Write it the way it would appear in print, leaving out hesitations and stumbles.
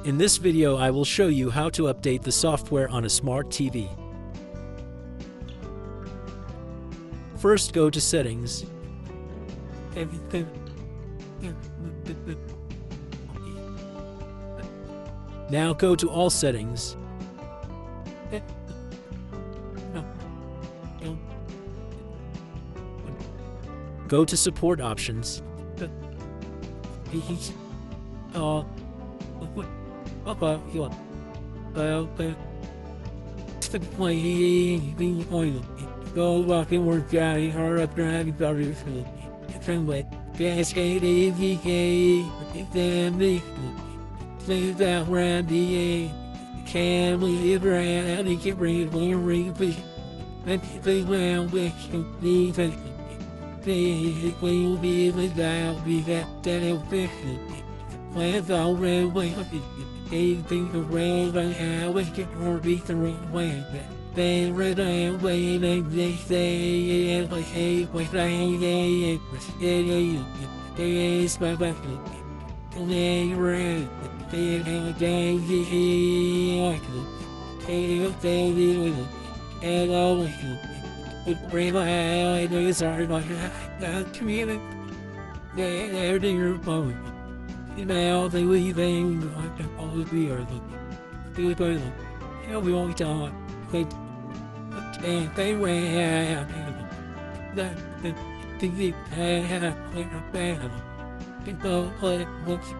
In this video, I will show you how to update the software on a smart TV. First, go to Settings. Now go to All Settings. Go to Support Options. Go walk and work out, hard up driving, sorry, friendly. Gas gate, AVK, family, things out around the can live around, and get ready to ring fish. Let's play around with these things. They will be without be that fish. Plans all railway, anything around, and how we get more beat the wrong way. They ran away and they say, and like, hey, what's I hate, they my back. They ran, they have a day, they and always, but brave I know it's hard, like, community. They're your phone. Now they leaving, I can always be our look. Do it, hell, we won't talk. They ran that the had a bad people play what's